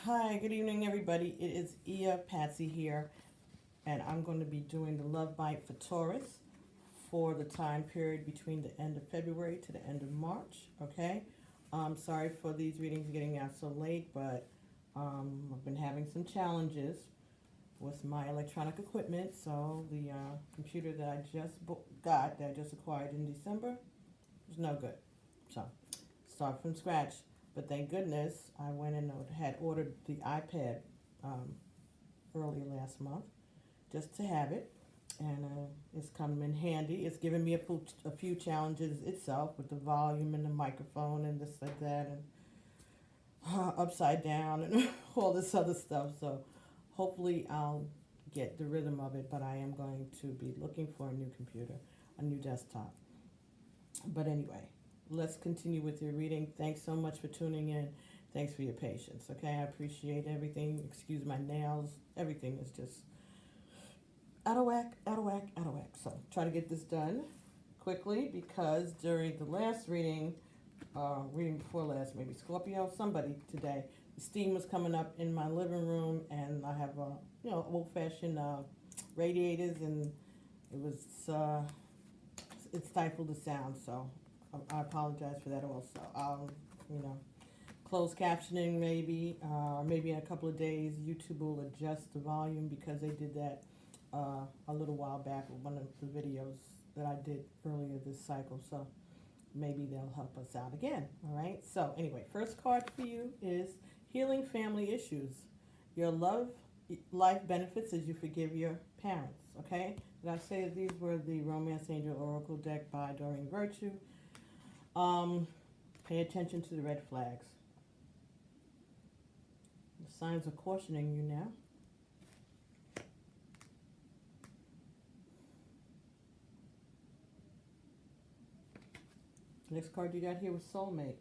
Hi, good evening, everybody. It is Patsy here, and I'm going to be doing the Love Bite for Taurus for the time period between the end of February to the end of March. Okay, sorry for these readings getting out so late, but I've been having some challenges with my electronic equipment. So the computer that I just got, that I just acquired in December, was no good. So start from scratch. But thank goodness I went and had ordered the iPad um, early last month just to have it. And it's come in handy. It's given me a few challenges itself with the volume and the microphone and this like that and upside down and all this other stuff. So hopefully I'll get the rhythm of it. But I am going to be looking for a new computer, a new desktop. But anyway, let's continue with your reading. Thanks so much for tuning in. Thanks for your patience. Okay, I appreciate everything. Excuse my nails. Everything is just out of whack, out of whack, out of whack. So try to get this done quickly because during the last reading, reading before last, maybe Scorpio, somebody today, the steam was coming up in my living room, and I have old-fashioned radiators, and it was it stifled the sound. So I apologize for that also. Closed captioning maybe, maybe in a couple of days, YouTube will adjust the volume because they did that a little while back with one of the videos that I did earlier this cycle. So maybe they'll help us out again. All right. So anyway, first card for you is Healing Family Issues. Your love life benefits as you forgive your parents. Okay. Did I say that these were the Romance Angel Oracle deck by Doreen Virtue? Pay attention to the red flags. The signs are cautioning you now. Next card you got here was Soulmate.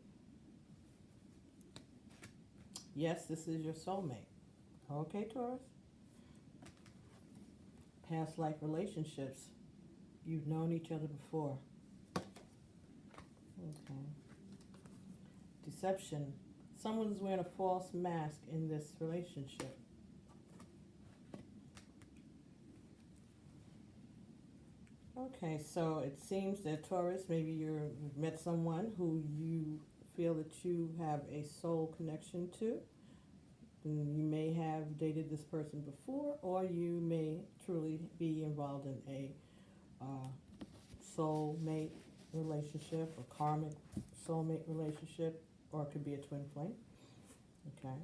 Yes, this is your soulmate. Okay, Taurus? Past life relationships. You've known each other before. Okay. Deception. Someone's wearing a false mask in this relationship. Okay, so it seems that Taurus, maybe you've met someone who you feel that you have a soul connection to. And you may have dated this person before, or you may truly be involved in a soulmate relationship, a karmic soulmate relationship, or it could be a twin flame. Okay.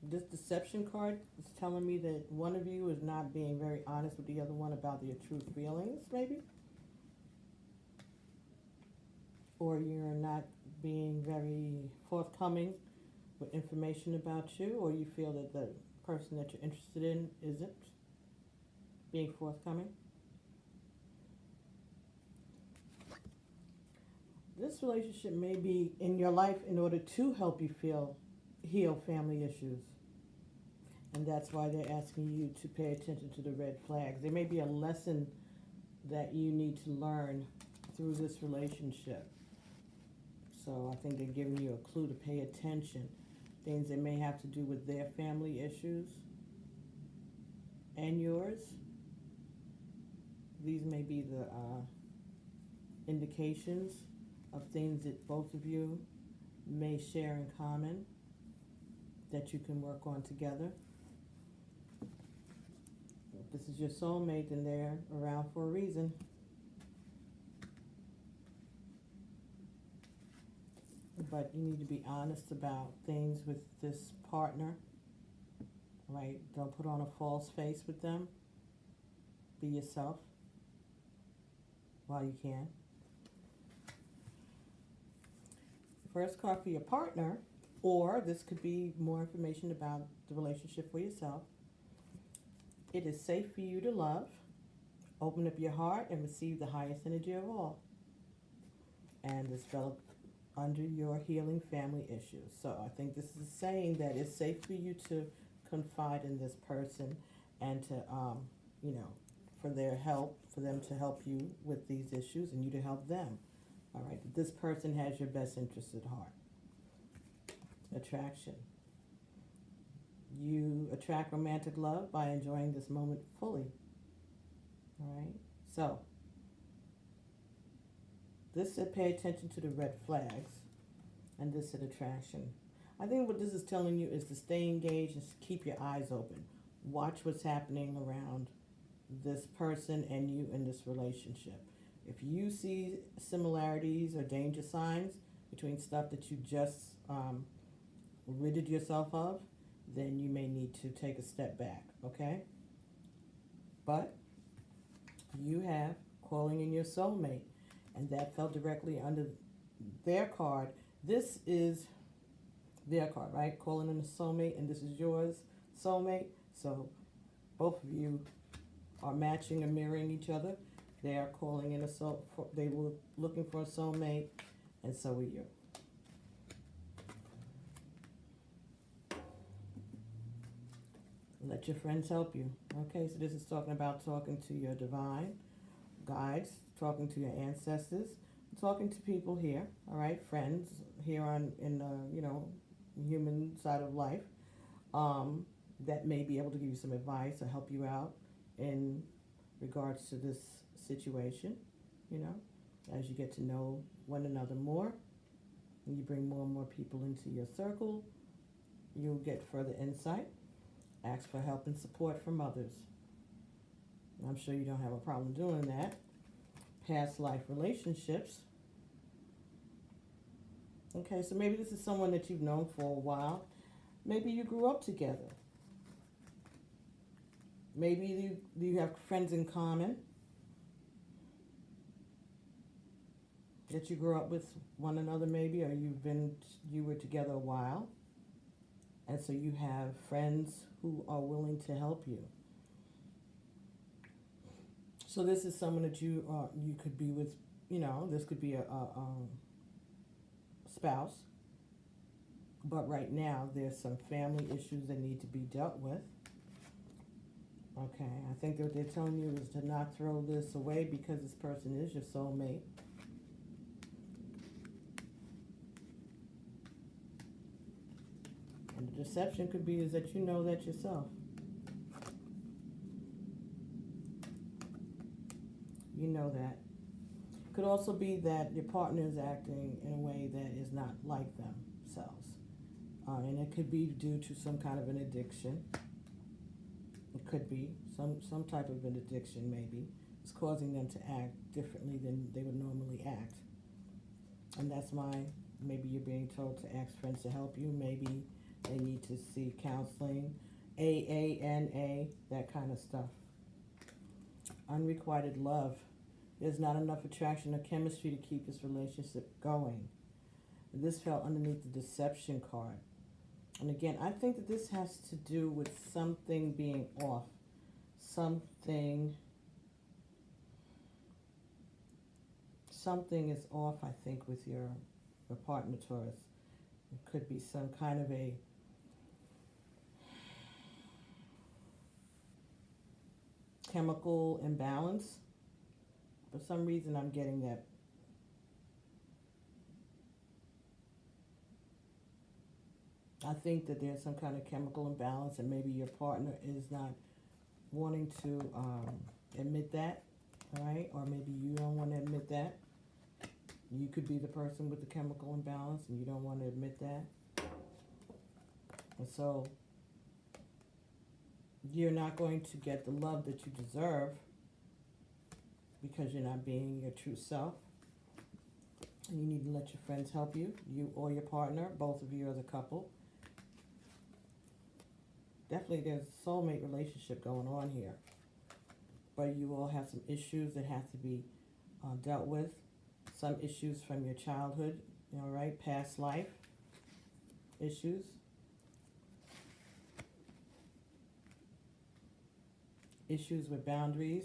This deception card is telling me that one of you is not being very honest with the other one about their true feelings, maybe. Or you're not being very forthcoming with information about you, or you feel that the person that you're interested in isn't being forthcoming. This relationship may be in your life in order to help you heal family issues. And that's why they're asking you to pay attention to the red flags. There may be a lesson that you need to learn through this relationship. So I think they're giving you a clue to pay attention. Things that may have to do with their family issues and yours. These may be the indications of things that both of you may share in common that you can work on together. If this is your soulmate, then they're around for a reason. But you need to be honest about things with this partner, right? Don't put on a false face with them. Be yourself while you can. First card for your partner, or this could be more information about the relationship for yourself. It is safe for you to love. Open up your heart and receive the highest energy of all. And it's developed under your healing family issues. So I think this is saying that it's safe for you to confide in this person and to, for their help, for them to help you with these issues and you to help them. All right, this person has your best interest at heart. attraction. You attract romantic love by enjoying this moment fully. All right? So, this said pay attention to the red flags, and this said attraction. I think what this is telling you is to stay engaged and keep your eyes open. Watch what's happening around this person and you in this relationship. If you see similarities or danger signs between stuff that you just ridded yourself of, then you may need to take a step back, okay? But you have calling in your soulmate, and that fell directly under their card. This is their card, right? Calling in a soulmate, and this is yours, soulmate. So both of you are matching and mirroring each other. They are calling in a soul. They were looking for a soulmate, and so are you. Let your friends help you. Okay, so this is talking about talking to your divine guides, talking to your ancestors, talking to people here. All right, friends here on in the human side of life, that may be able to give you some advice or help you out in regards to this situation. As you get to know one another more, and you bring more and more people into your circle, you'll get further insight. Ask for help and support from others. I'm sure you don't have a problem doing that. Past life relationships. Okay, so maybe this is someone that you've known for a while. Maybe you grew up together. Maybe you have friends in common that you grew up with one another, maybe, or you were together a while. And so you have friends who are willing to help you. So this is someone that you could be with, this could be a spouse. But right now, there's some family issues that need to be dealt with. Okay, I think what they're telling you is to not throw this away because this person is your soulmate. And the deception could be is that you know that yourself. You know that. Could also be that your partner is acting in a way that is not like themselves. And it could be due to some kind of an addiction. It could be some type of an addiction, maybe. It's causing them to act differently than they would normally act. And that's why maybe you're being told to ask friends to help you. Maybe they need to see counseling, AA, NA, that kind of stuff. Unrequited love. There's not enough attraction or chemistry to keep this relationship going. This fell underneath the deception card. And again, I think that this has to do with something being off. Something is off, I think, with your partner, Taurus. It could be some kind of a chemical imbalance. For some reason, I'm getting that. I think that there's some kind of chemical imbalance, and maybe your partner is not wanting to admit that, all right? Or maybe you don't want to admit that. You could be the person with the chemical imbalance, and you don't want to admit that. And so you're not going to get the love that you deserve because you're not being your true self. And you need to let your friends help you, you or your partner, both of you as a couple. Definitely there's a soulmate relationship going on here. But you all have some issues that have to be dealt with. Some issues from your childhood, all right, past life issues. Issues with boundaries.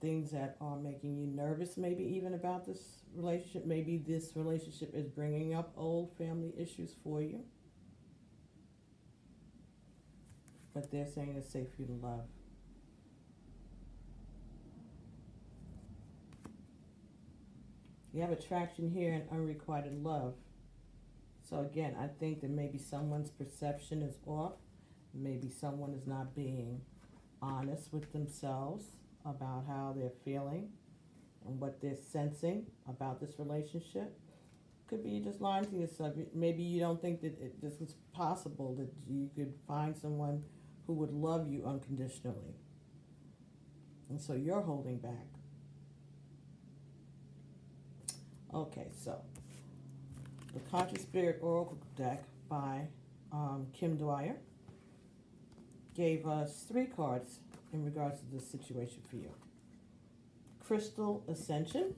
Things that are making you nervous, maybe even about this relationship. Maybe this relationship is bringing up old family issues for you. But they're saying it's safe for you to love. You have attraction here and unrequited love. So again, I think that maybe someone's perception is off. Maybe someone is not being honest with themselves about how they're feeling and what they're sensing about this relationship. Could be you just lying to yourself. Maybe you don't think that this is possible, that you could find someone who would love you unconditionally. And so you're holding back. Okay, so the Conscious Spirit Oracle deck by Kim Dwyer gave us 3 cards in regards to this situation for you. Crystal Ascension.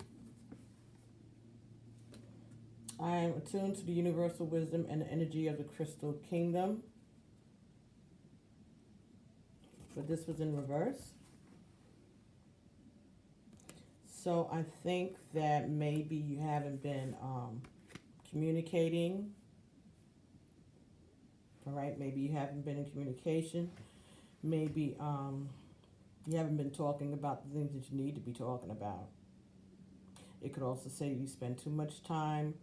I am attuned to the universal wisdom and the energy of the Crystal Kingdom. But this was in reverse. So I think that maybe you haven't been communicating. All right, maybe you haven't been in communication. Maybe you haven't been talking about the things that you need to be talking about. It could also say you spend too much time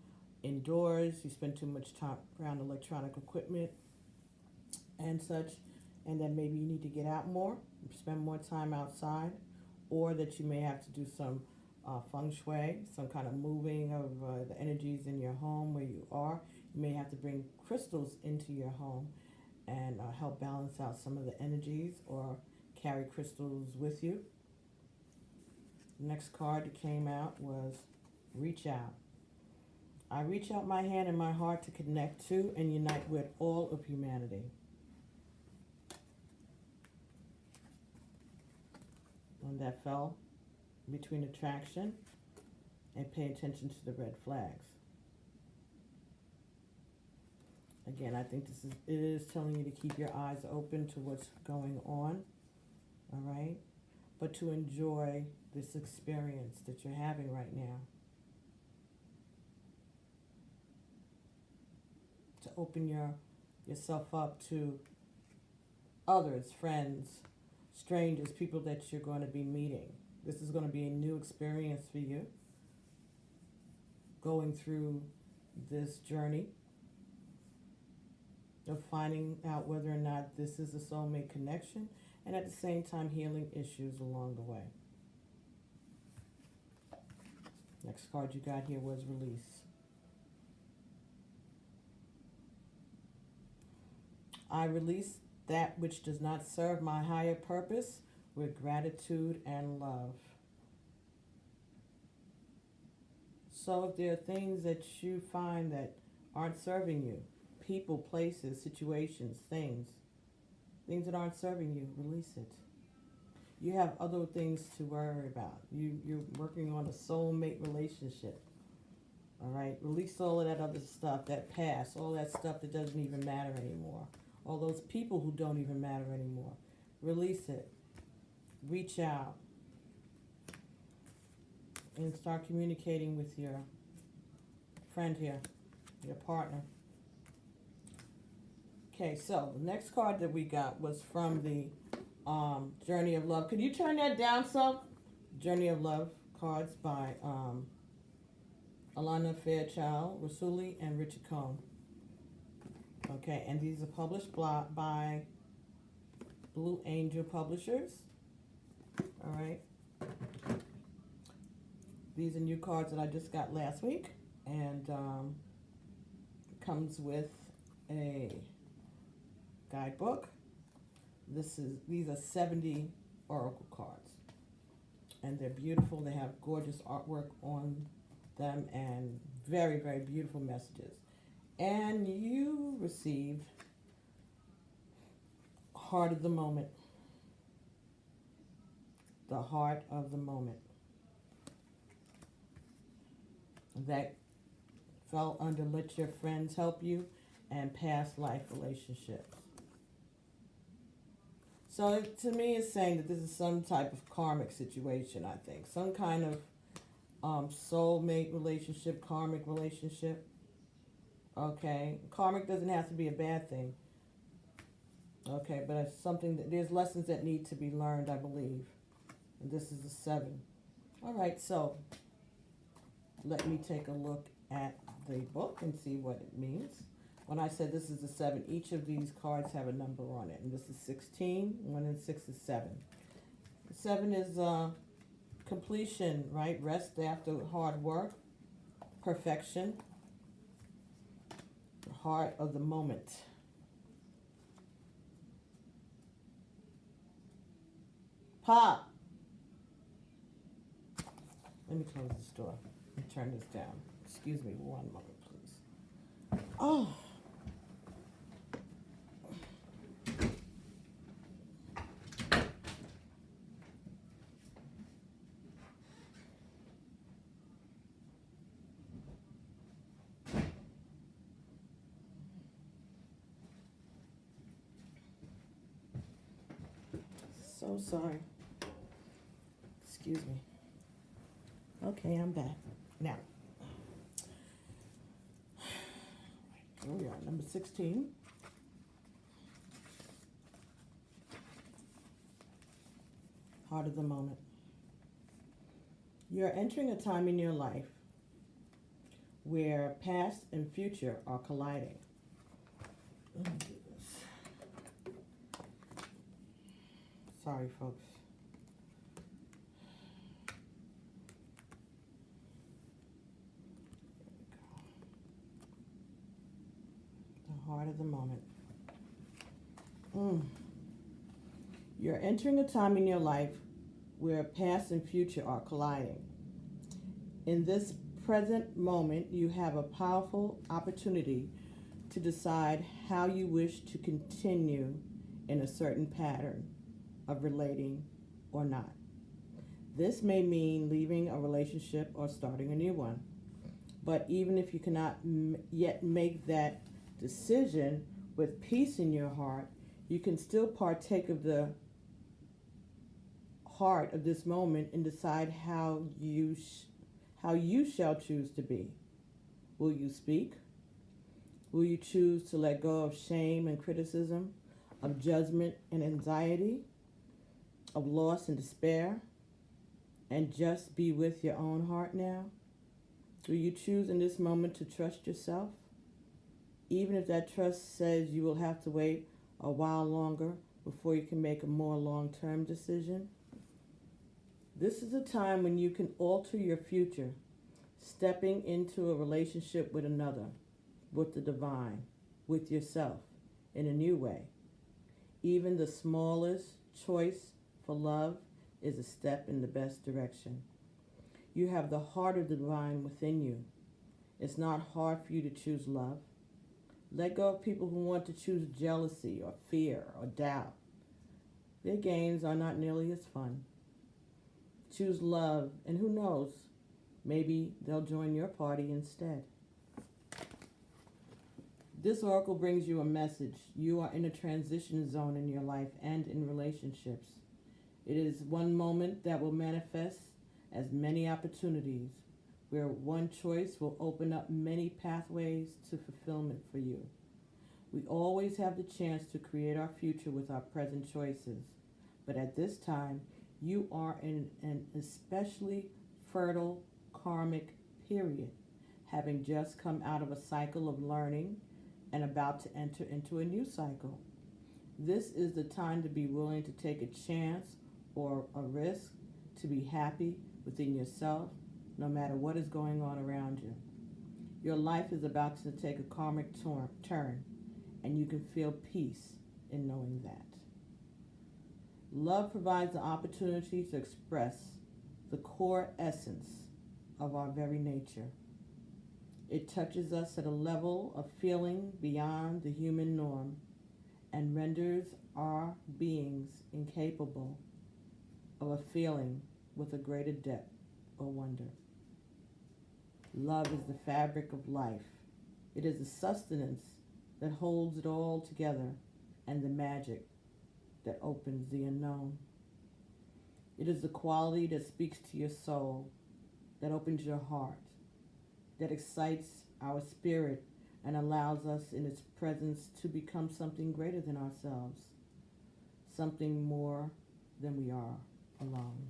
indoors, you spend too much time around electronic equipment and such, and then maybe you need to get out more, spend more time outside, or that you may have to do some feng shui, some kind of moving of the energies in your home where you are. You may have to bring crystals into your home and help balance out some of the energies, or carry crystals with you. The next card that came out was Reach Out. I reach out my hand and my heart to connect to and unite with all of humanity. And that fell between attraction and pay attention to the red flags. Again, I think it is telling you to keep your eyes open to what's going on, all right? But to enjoy this experience that you're having right now. To open yourself up to others, friends, strangers, people that you're going to be meeting. This is going to be a new experience for you, going through this journey of finding out whether or not this is a soulmate connection, and at the same time healing issues along the way. Next card you got here was Release. I release that which does not serve my higher purpose with gratitude and love. So if there are things that you find that aren't serving you, people, places, situations, things that aren't serving you, release it. You have other things to worry about. You're working on a soulmate relationship. All right? Release all of that other stuff, that past, all that stuff that doesn't even matter anymore. All those people who don't even matter anymore. Release it. Reach out. And start communicating with your friend here, your partner. Okay, so the next card that we got was from the Journey of Love. Could you turn that down some? Journey of Love cards by Alana Fairchild, Rasuli, and Richard Cohn. Okay, and these are published by Blue Angel Publishers. All right. These are new cards that I just got last week, and comes with a guidebook. These are 70 oracle cards, and they're beautiful. They have gorgeous artwork on them and very, very beautiful messages. And you received Heart of the Moment. The Heart of the Moment. That fell under Let Your Friends Help You and Past Life Relationships. So to me, it's saying that this is some type of karmic situation, I think. Some kind of soulmate relationship, karmic relationship. Okay, karmic doesn't have to be a bad thing. Okay, but it's something that there's lessons that need to be learned, I believe. And this is a 7. All right, so let me take a look at the book and see what it means. When I said this is the 7, each of these cards have a number on it. And this is 16, 1 and 6 is 7. 7 is completion, right? Rest after hard work, perfection, the heart of the moment. Pop! Let me close this door and turn this down. Excuse me one moment, please. Oh! So sorry. Excuse me. Okay, I'm back. Now, here we are, number 16. Heart of the moment. You're entering a time in your life where past and future are colliding. Let me do this. Sorry, folks. Heart of the moment. You're entering a time in your life where past and future are colliding. In this present moment, you have a powerful opportunity to decide how you wish to continue in a certain pattern of relating or not. This may mean leaving a relationship or starting a new one. But even if you cannot yet make that decision with peace in your heart, you can still partake of the heart of this moment and decide how you shall choose to be. Will you speak? Will you choose to let go of shame and criticism, of judgment and anxiety, of loss and despair, and just be with your own heart now? Will you choose in this moment to trust yourself? Even if that trust says you will have to wait a while longer before you can make a more long-term decision. This is a time when you can alter your future, stepping into a relationship with another, with the divine, with yourself, in a new way. Even the smallest choice for love is a step in the best direction. You have the heart of the divine within you. It's not hard for you to choose love. Let go of people who want to choose jealousy or fear or doubt. Their games are not nearly as fun. Choose love, and who knows, maybe they'll join your party instead. This oracle brings you a message. You are in a transition zone in your life and in relationships. It is one moment that will manifest as many opportunities, where one choice will open up many pathways to fulfillment for you. We always have the chance to create our future with our present choices, but at this time, you are in an especially fertile karmic period, having just come out of a cycle of learning and about to enter into a new cycle. This is the time to be willing to take a chance or a risk, to be happy within yourself, no matter what is going on around you. Your life is about to take a karmic turn, and you can feel peace in knowing that. Love provides the opportunity to express the core essence of our very nature. It touches us at a level of feeling beyond the human norm and renders our beings incapable of a feeling with a greater depth or wonder. Love is the fabric of life. It is the sustenance that holds it all together and the magic that opens the unknown. It is the quality that speaks to your soul, that opens your heart, that excites our spirit and allows us in its presence to become something greater than ourselves, something more than we are alone.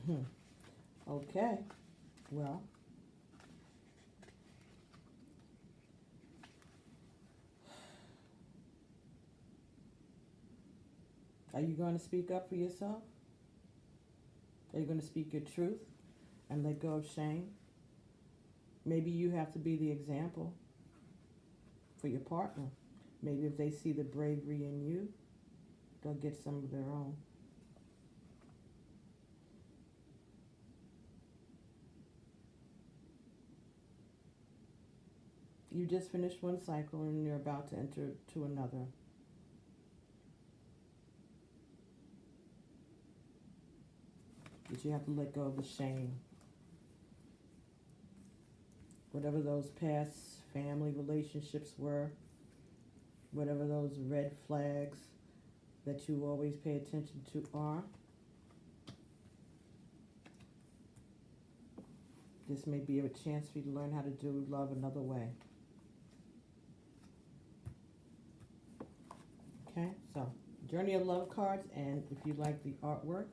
Okay, well, are you going to speak up for yourself? Are you going to speak your truth and let go of shame? Maybe you have to be the example for your partner. Maybe if they see the bravery in you, they'll get some of their own. You just finished one cycle and you're about to enter to another. But you have to let go of the shame. Whatever those past family relationships were, whatever those red flags that you always pay attention to are, this may be a chance for you to learn how to do love another way. Okay, so Journey of Love cards, and if you like the artwork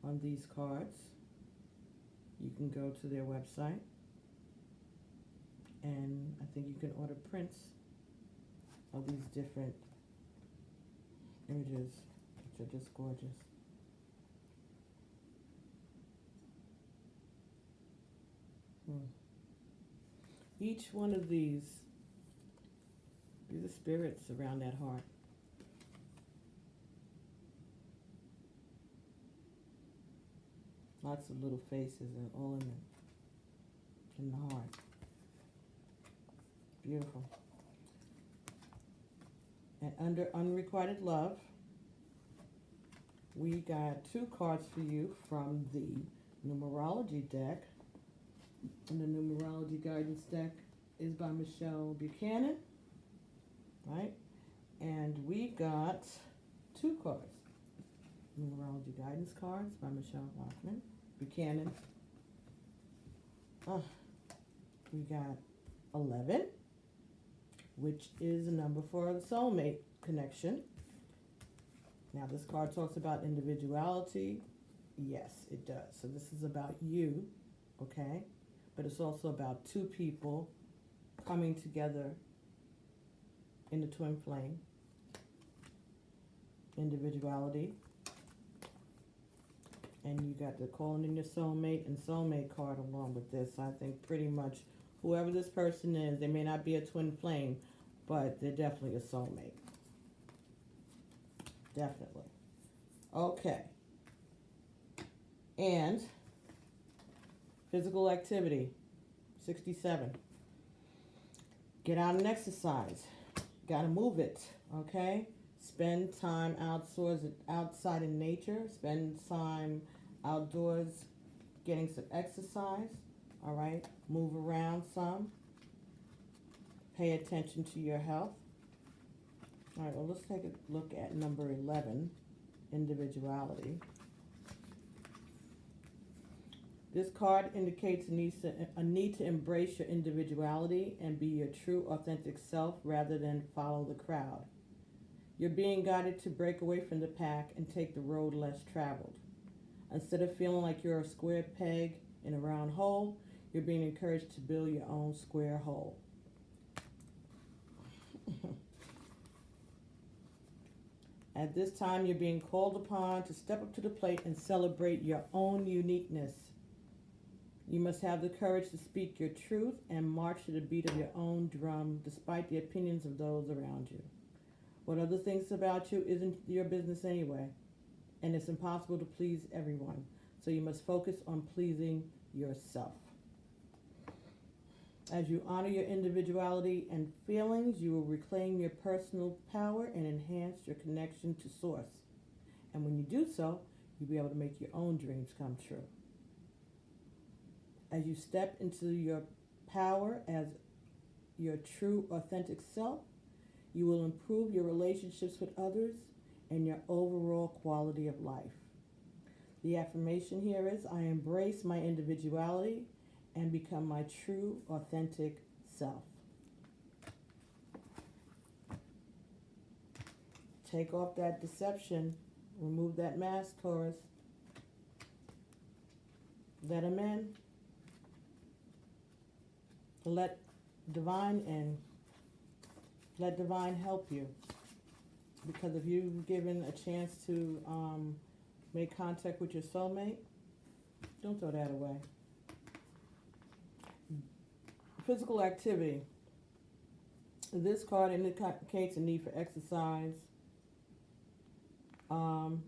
on these cards, you can go to their website, and I think you can order prints of these different images, which are just gorgeous. Each one of these are spirits around that heart. Lots of little faces and all in the heart. Beautiful. And under Unrequited Love, we got 2 cards for you from the numerology deck. And the numerology guidance deck is by Michelle Buchanan, right? And we got 2 cards. Numerology guidance cards by Michelle Buchanan. We got 11, which is a number for the soulmate connection. Now this card talks about individuality. Yes, it does. So this is about you, okay? But it's also about 2 people coming together in the twin flame. Individuality. And you got the calling in your soulmate and soulmate card along with this. I think pretty much whoever this person is, they may not be a twin flame, but they're definitely a soulmate. Definitely. Okay. And physical activity, 67. Get out and exercise. Gotta move it, okay? Spend time outside in nature. Spend time outdoors getting some exercise, all right? Move around some. Pay attention to your health. All right, well, let's take a look at number 11, individuality. This card indicates a need to embrace your individuality and be your true, authentic self rather than follow the crowd. You're being guided to break away from the pack and take the road less traveled. Instead of feeling like you're a square peg in a round hole, you're being encouraged to build your own square hole. At this time, you're being called upon to step up to the plate and celebrate your own uniqueness. You must have the courage to speak your truth and march to the beat of your own drum, despite the opinions of those around you. What others think about you isn't your business anyway, and it's impossible to please everyone. So you must focus on pleasing yourself. As you honor your individuality and feelings, you will reclaim your personal power and enhance your connection to Source. And when you do so, you'll be able to make your own dreams come true. As you step into your power as your true, authentic self, you will improve your relationships with others and your overall quality of life. The affirmation here is, I embrace my individuality and become my true, authentic self. Take off that deception. Remove that mask, Taurus. Let him in. Let divine in. Let divine help you. Because if you've given a chance to make contact with your soulmate, don't throw that away. Physical activity. This card indicates a need for exercise.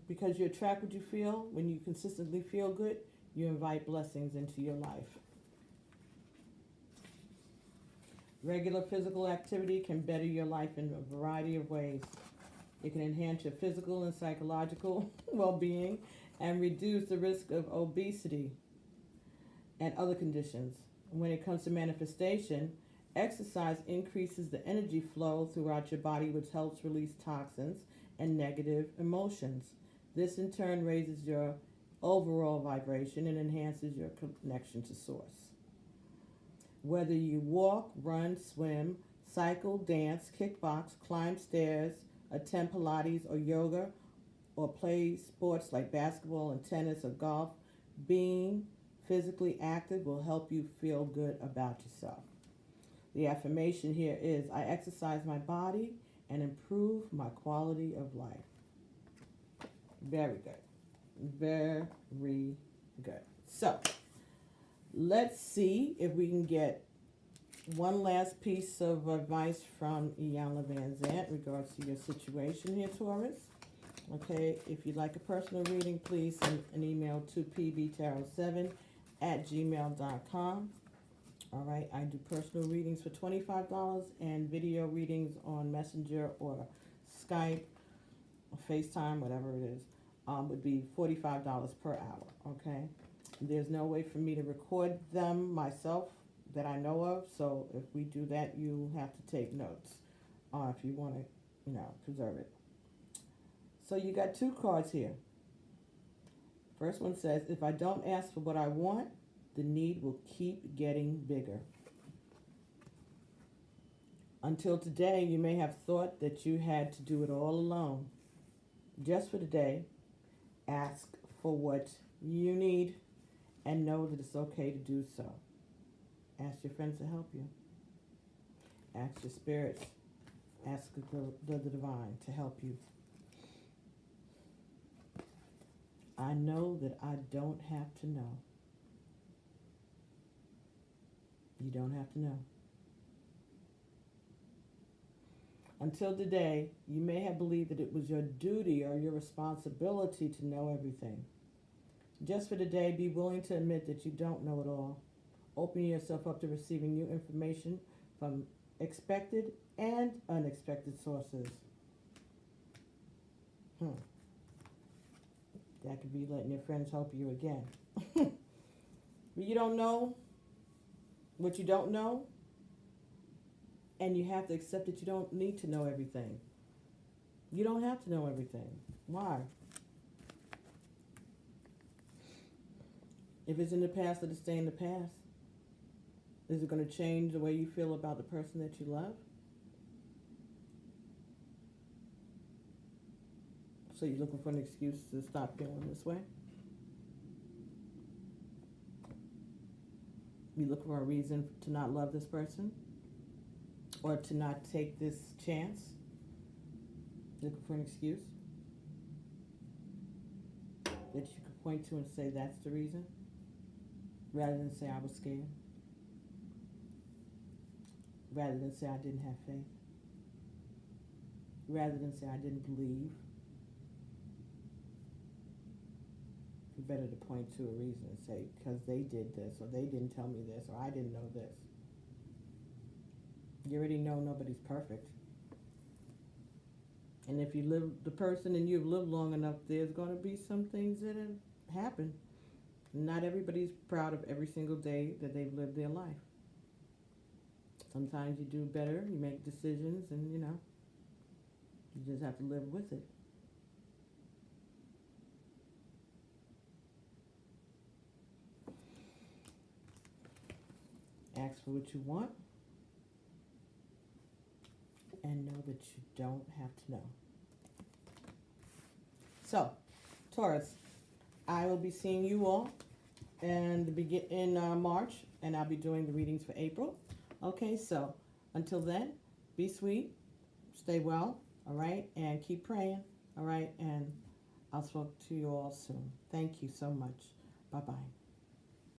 Because you attract what you feel. When you consistently feel good, you invite blessings into your life. Regular physical activity can better your life in a variety of ways. It can enhance your physical and psychological well-being and reduce the risk of obesity and other conditions. When it comes to manifestation, exercise increases the energy flow throughout your body, which helps release toxins and negative emotions. This in turn raises your overall vibration and enhances your connection to source. Whether you walk, run, swim, cycle, dance, kickbox, climb stairs, attend Pilates or yoga, or play sports like basketball and tennis or golf, being physically active will help you feel good about yourself. The affirmation here is, I exercise my body and improve my quality of life. Very good. Very good. So, let's see if we can get one last piece of advice from Iyanla Van Zant in regards to your situation here, Taurus. Okay, if you'd like a personal reading, please send an email to pbtarot7@gmail.com. All right, I do personal readings for $25 and video readings on Messenger or Skype or FaceTime, whatever it is, would be $45 per hour, okay? There's no way for me to record them myself that I know of, so if we do that, you have to take notes if you want to, preserve it. So you got two cards here. First one says, if I don't ask for what I want, the need will keep getting bigger. Until today, you may have thought that you had to do it all alone. Just for today, ask for what you need and know that it's okay to do so. Ask your friends to help you. Ask your spirits. Ask the divine to help you. I know that I don't have to know. You don't have to know. Until today, you may have believed that it was your duty or your responsibility to know everything. Just for today, be willing to admit that you don't know it all. Open yourself up to receiving new information from expected and unexpected sources. That could be letting your friends help you again. But you don't know what you don't know, and you have to accept that you don't need to know everything. You don't have to know everything. Why? If it's in the past, let it stay in the past. Is it going to change the way you feel about the person that you love? So you're looking for an excuse to stop feeling this way? You looking for a reason to not love this person? Or to not take this chance? Looking for an excuse that you could point to and say that's the reason? Rather than say I was scared? Rather than say I didn't have faith? Rather than say I didn't believe? It's better to point to a reason and say, because they did this, or they didn't tell me this, or I didn't know this. You already know nobody's perfect. And if you live the person and you've lived long enough, there's going to be some things that have happened. Not everybody's proud of every single day that they've lived their life. Sometimes you do better, you make decisions, and you just have to live with it. Ask for what you want, and know that you don't have to know. So, Taurus, I will be seeing you all and in March, and I'll be doing the readings for April. Okay, so until then, be sweet, stay well, all right, and keep praying, all right, and I'll talk to you all soon. Thank you so much. Bye-bye.